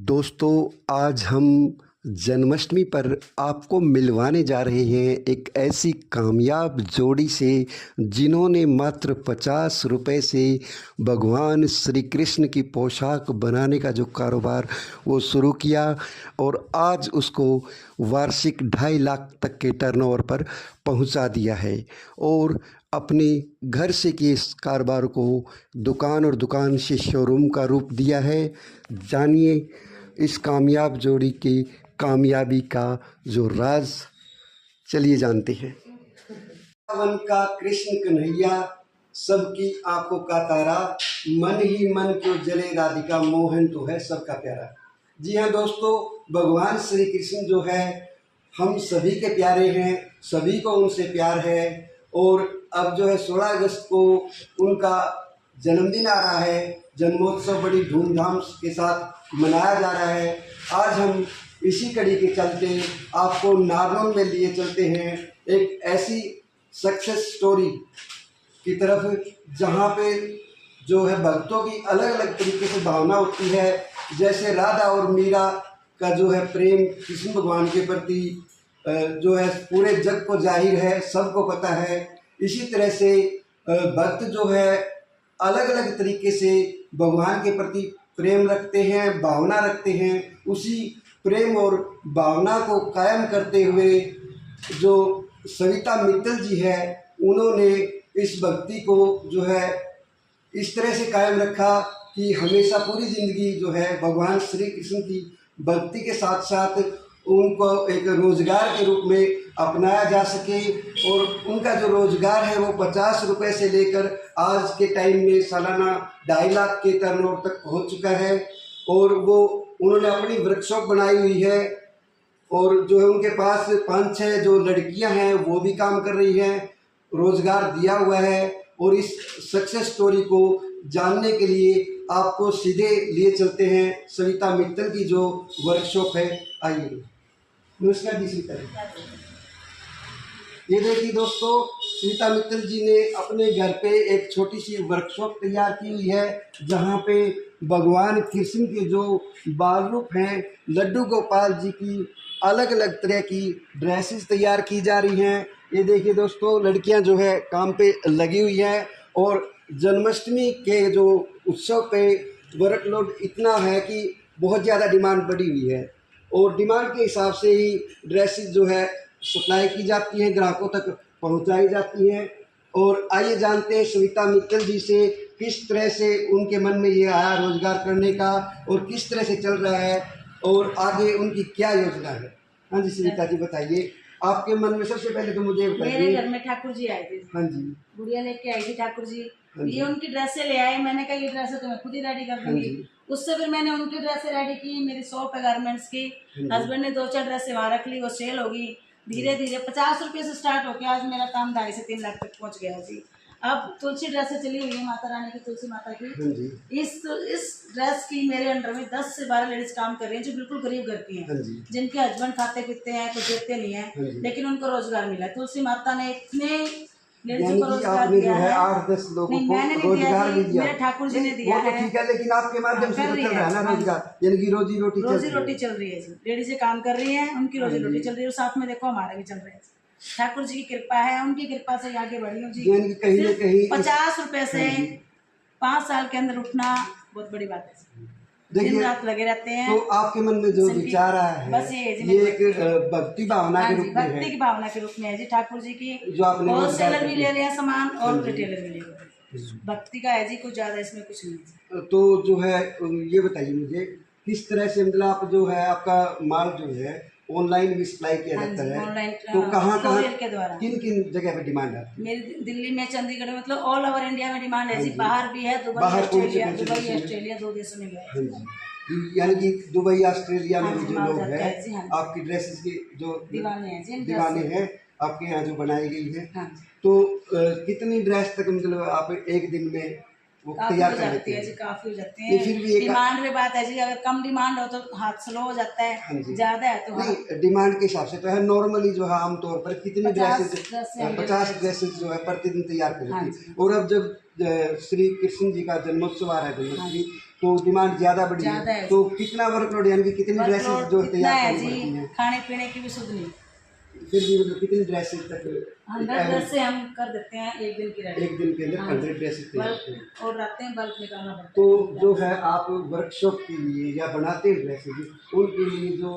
दोस्तों, आज हम जन्माष्टमी पर आपको मिलवाने जा रहे हैं एक ऐसी कामयाब जोड़ी से जिन्होंने मात्र 50 रुपए से भगवान श्री कृष्ण की पोशाक बनाने का जो कारोबार वो शुरू किया और आज उसको वार्षिक 2.5 लाख तक के टर्नओवर पर पहुंचा दिया है और अपने घर से किए इस कारोबार को दुकान और दुकान से शोरूम का रूप दिया है। जानिए इस कामयाब जोड़ी की कामयाबी का जो राज, चलिए जानते हैं। वृंदावन का कृष्ण कन्हैया, सबकी आंखों का तारा, मन ही मन क्यों जले राधिका, मोहन तो है सबका प्यारा। जी हाँ दोस्तों, भगवान श्री कृष्ण जो है हम सभी के प्यारे हैं, सभी को उनसे प्यार है और अब जो है 16 अगस्त को उनका जन्मदिन आ रहा है। जन्मोत्सव बड़ी धूमधाम के साथ मनाया जा रहा है। आज हम इसी कड़ी के चलते आपको नारनौल में लिए चलते हैं, एक ऐसी सक्सेस स्टोरी की तरफ जहाँ पे जो है भक्तों की अलग अलग तरीके से भावना होती है। जैसे राधा और मीरा का जो है प्रेम कृष्ण भगवान के प्रति जो है पूरे जग को जाहिर है, सबको पता है। इसी तरह से भक्त जो है अलग अलग तरीके से भगवान के प्रति प्रेम रखते हैं, भावना रखते हैं। उसी प्रेम और भावना को कायम करते हुए जो सविता मित्तल जी है, उन्होंने इस भक्ति को जो है इस तरह से कायम रखा कि हमेशा पूरी ज़िंदगी जो है भगवान श्री कृष्ण की भक्ति के साथ साथ उनको एक रोज़गार के रूप में अपनाया जा सके। और उनका जो रोज़गार है वो 50 रुपये से लेकर आज के टाइम में सालाना 2.5 लाख के टर्नओवर तक पहुंच चुका है। और वो उन्होंने अपनी वर्कशॉप बनाई हुई है और जो है उनके पास 5-6 जो लड़कियां हैं वो भी काम कर रही हैं, रोज़गार दिया हुआ है। और इस सक्सेस स्टोरी को जानने के लिए आपको सीधे लिए चलते हैं सविता मित्तल की जो वर्कशॉप है। आइए। नमस्कार जी सविता जी। ये देखिए दोस्तों, सविता मित्तल जी ने अपने घर पे एक छोटी सी वर्कशॉप तैयार की हुई है जहाँ पे भगवान कृष्ण के जो बाल रूप हैं, लड्डू गोपाल जी की अलग अलग तरह की ड्रेसेस तैयार की जा रही हैं। ये देखिए दोस्तों, लड़कियां जो है काम पे लगी हुई हैं और जन्माष्टमी के जो उत्सव पे वर्कलोड इतना है कि बहुत ज़्यादा डिमांड बढ़ी हुई है और डिमांड के हिसाब से ही ड्रेसेस जो है सप्लाई की जाती हैं, ग्राहकों तक पहुंचाई जाती हैं। और आइए जानते हैं सविता मित्तल जी से किस तरह से उनके मन में ये आया रोज़गार करने का और किस तरह से चल रहा है और आगे उनकी क्या योजना है। हाँ जी सविता जी, बताइए आपके मन में। सबसे पहले तो मुझे बताइए। मेरे घर में ठाकुर जी आए थे। हाँ जी। गुड़िया लेके आई थी ठाकुर जी। हाँ जी। ये उनकी ड्रेसें ले आए, मैंने कहा ये ड्रेसें तो मैं खुद ही रेडी कर दूंगी। उससे फिर मैंने उनकी ड्रेसें रेडी की, मेरी शॉप है गारमेंट्स की। हस्बैंड ने 2-4 ड्रेसें वहाँ रख ली, वो सेल होगी। धीरे धीरे 50 रुपये से स्टार्ट होकर आज मेरा काम 2.5 से 3 लाख तक पहुँच गया जी। अब तुलसी ड्रेसें चली हुई है माता रानी की, तुलसी माता की। इस ड्रेस की मेरे अंडर में 10 से 12 लेडीज काम कर रही हैं जो बिल्कुल गरीब घर की हैं, जिनके हस्बैंड खाते पीते हैं, कुछ देते नहीं है, लेकिन उनको रोजगार मिला है। तुलसी माता ने इतने लेडीज को रोजगार दिया है। 8-10 लोगों को मैंने नहीं रोजगार भी दिया, मेरे ठाकुर जी ने दिया है। ठीक है, लेकिन आपके माध्यम से चल रहा है ना रोजगार, यानी कि रोजी रोटी चल रही है जी। लेडीजें काम कर रही हैं, उनकी रोजी रोटी चल रही है और साथ में देखो हमारा भी चल रहा है। ठाकुर जी की कृपा है, उनकी कृपा से आगे बढ़ी हूँ जी। कहीं न कहीं 50 रुपए से 5 साल के अंदर उठना बहुत बड़ी बात है। दिन रात लगे रहते हैं। तो आपके मन में जो विचार आया है बस ये एक भक्ति भावना के रूप में है। भक्ति की भावना के रूप में है जी। ठाकुर जी की जो आपने होलसेलर भी ले रहे हैं सामान और रिटेलर भी ले रहे हैं। भक्ति का है जी, कुछ ज्यादा इसमें कुछ नहीं। तो जो है ये बताइए मुझे किस तरह से मतलब आप जो है आपका माल जो है ऑनलाइन भी सप्लाई किया जाता है, ऑनलाइन तो कहाँ के द्वारा किन किन जगह पे डिमांड है? मेरी दिल्ली में, चंडीगढ़ में, मतलब ऑल ओवर इंडिया में डिमांड है जी। बाहर भी है, दुबई ऑस्ट्रेलिया 2 देशों में गया। यानी कि दुबई ऑस्ट्रेलिया में जो लोग हैं आपकी ड्रेसेस के जो दीवाने हैं आपके यहाँ जो बनाई गई है। तो कितनी ड्रेस तक मतलब आप एक दिन में वो तैयार कर लेते हैं? काफी हो जाते हैं। फिर भी डिमांड पे बात है जी, अगर कम डिमांड हो तो हाथ स्लो हो जाता है, ज्यादा है तो नहीं। डिमांड के हिसाब से तो है, नॉर्मली जो है आमतौर पर कितनी ड्रेसेस 50 ड्रेसेस जो है प्रतिदिन तैयार कर लेती है। और अब जब श्री कृष्ण जी का जन्मोत्सव आ रहा है, जन्माष्टमी, तो डिमांड ज़्यादा बढ़ी ज़्यादा है, है। तो कितना वर्कलोड यानी कि कितनी ड्रेसेस वर्कलोड जो इतना तैयार है करनी जी, पड़ती हैं? खाने पीने की भी सुध नहीं। फिर भी मतलब कितनी ड्रेसेस तक 100 ड्रेस से हम कर देते हैं एक दिन की रेडी। एक दिन के अंदर हाँ 100 ड्रेसेस तैयार करते हैं? बल्क और रातें बल्क निकालना पड़ता तो है। जो है आप वर्कशॉप के लिए या बनाते हैं ड्रेसेस उनके लिए जो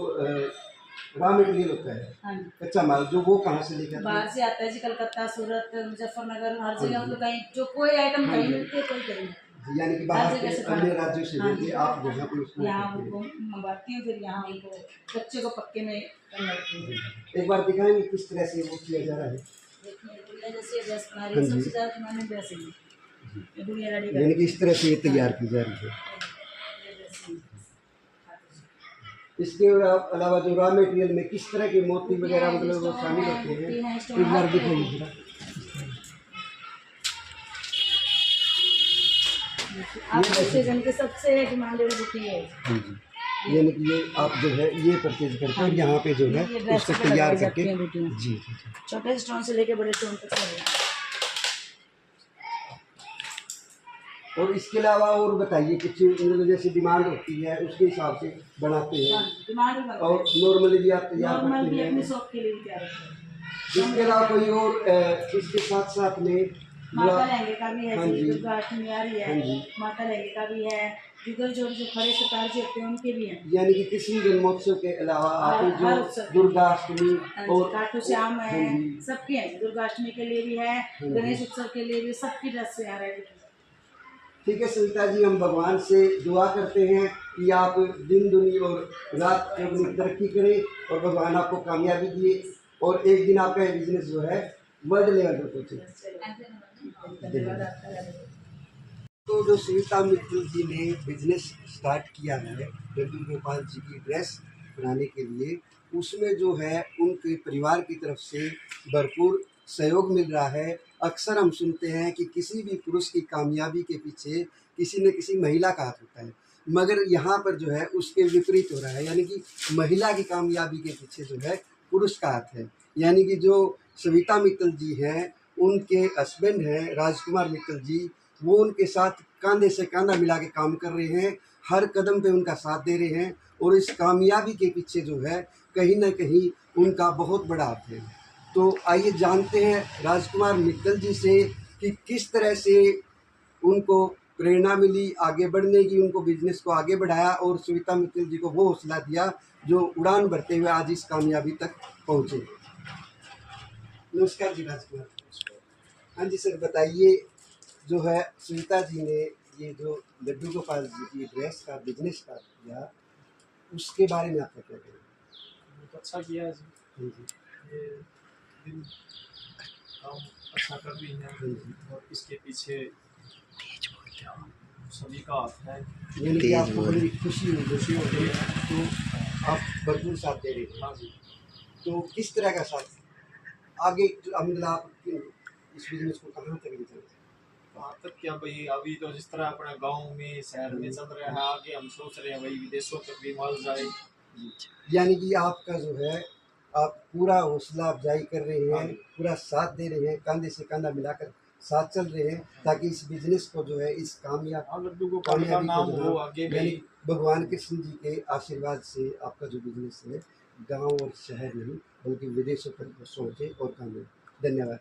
रॉ मटेरियल होता है, हाँ जी, कच्चा माल, जो वो कहाँ से लेकर आते बाहर हैं? से आता है जी, कलकत्ता, सूरत, मुजफ्फरनगर, हर हाँ जगह जी। मतलब कहीं जो कोई आइटम हाँ कहीं जी। मिलती है कोई कहीं नहीं। यानी कि हर बाहर जगह के से अन्य खाना। राज्यों से हाँ लेके जी, आप यहाँ पे उसको यहाँ करते उनको हैं। मंगवाती हूँ, फिर यहाँ उनको बच्चे को पक्के में करवाती हूँ। एक बार दिखाएंगे किस तरह से वो किया जा रहा है? देखिए गुड़िया जैसे ड्रेस बना रही हाँ है, जी। सबसे ज़्यादा तो मैंने ड्रेस ही ये गुड़िया रेडी यानी कि इस तरह से ये तैयार हाँ। की जा रही है। ये ड्रेस ही। इसके अलावा जो रॉ मटेरियल में किस तरह के मोती वगैरह मतलब वो शामिल होते हैं, बुट्टी हैं, स्टोन एक बार हैं, दिखाइए जरा। आप सीजन की सबसे डिमांडेड बुट्टी है। हाँ जी, यानी कि ये आप जो है ये परचेज करके और यहाँ पे जो है ये ड्रेस उसको पे तैयार लगाई जाती करके हैं बुट्टियाँ। जी जी जी। छोटे स्टोन से लेके बड़े स्टोन तक सब। और इसके अलावा और बताइए कुछ मतलब जैसे डिमांड होती है उसके हिसाब से बनाते हैं डिमांड ही बनता और है। नॉर्मली भी आप तैयार नॉर्मल करते भी हैं? अपनी शॉप के लिए भी तैयार करते हैं। इसके अलावा कोई और इसके साथ साथ में माता लहंगे का भी है हाँ जी, जी। दुर्गा अष्टमी आ रही हाँ है, जी। माता लहंगे का भी है, जुगल जोड़ जो खड़े सितार जी होते हैं उनके भी हैं। यानी कि किसी जन्मोत्सव के अलावा आप हर जो उत्सव दुर्गा अष्टमी और खाटू श्याम हाँ है, जी। सबके हैं। दुर्गा अष्टमी के लिए भी है, जी। गणेश उत्सव के लिए भी, सबकी ड्रेस से आ रहा है। ठीक है सविता जी, हम भगवान से दुआ करते हैं कि आप दिन दुनी और रात चौगुनी तरक्की करें और भगवान आपको कामयाबी दिए और एक दिन आपका बिजनेस जो है वर्ल्ड लेवल पर पहुँचे। धन्यवाद आपका। तो जो सविता मित्तल जी ने बिजनेस स्टार्ट किया है लड्डू गोपाल जी की ड्रेस बनाने के लिए, उसमें जो है उनके परिवार की तरफ से भरपूर सहयोग मिल रहा है। अक्सर हम सुनते हैं कि किसी भी पुरुष की कामयाबी के पीछे किसी न किसी महिला का हाथ होता है, मगर यहाँ पर जो है उसके विपरीत हो रहा है, यानी कि महिला की कामयाबी के पीछे जो है पुरुष का हाथ है। यानी कि जो सविता मित्तल जी हैं उनके हस्बैंड हैं राजकुमार मित्तल जी, वो उनके साथ कंधे से कंधा मिला के काम कर रहे हैं, हर कदम पे उनका साथ दे रहे हैं और इस कामयाबी के पीछे जो है कहीं ना कहीं उनका बहुत बड़ा हाथ है। तो आइए जानते हैं राजकुमार मित्तल जी से कि किस तरह से उनको प्रेरणा मिली आगे बढ़ने की, उनको बिजनेस को आगे बढ़ाया और सविता मित्तल जी को वो हौसला दिया जो उड़ान भरते हुए आज इस कामयाबी तक पहुँचे। नमस्कार जी राजकुमार। हाँ जी सर, बताइए जो है सविता जी ने ये जो लड्डू गोपाल जी की ड्रेस का बिजनेस स्टार्ट किया उसके बारे में आपका क्या कहना है? बहुत अच्छा किया है जी। हाँ जी। ये दिन काम अच्छा कर रही हाँ है जी। और इसके पीछे सभी का हाथ है। यानी कि आपको बड़ी खुशी खुशी होती है। तो आप भरपूर साथ दे रहे हैं। हाँ जी। तो किस तरह का साथ आगे मतलब आप इस बिजनेस को कहाँ तक ले जाएंगे? वहाँ तक क्या भाई, अभी तो जिस तरह अपने गांव में शहर में चल रहा है, आगे हम सोच रहे हैं भाई विदेशों तक भी माल जाए। यानी कि आपका जो है आप पूरा हौसला अफजाई कर रहे हैं, पूरा साथ दे रहे हैं, कंधे से कंधा मिलाकर साथ चल रहे हैं ताकि इस बिजनेस को जो है इस लड्डू गोपाल का नाम हो आगे भी। यानी भगवान कृष्ण जी के आशीर्वाद से आपका जो बिजनेस है गांव और शहर नहीं बल्कि विदेशों तक पहुंचे और कामयाब। धन्यवाद।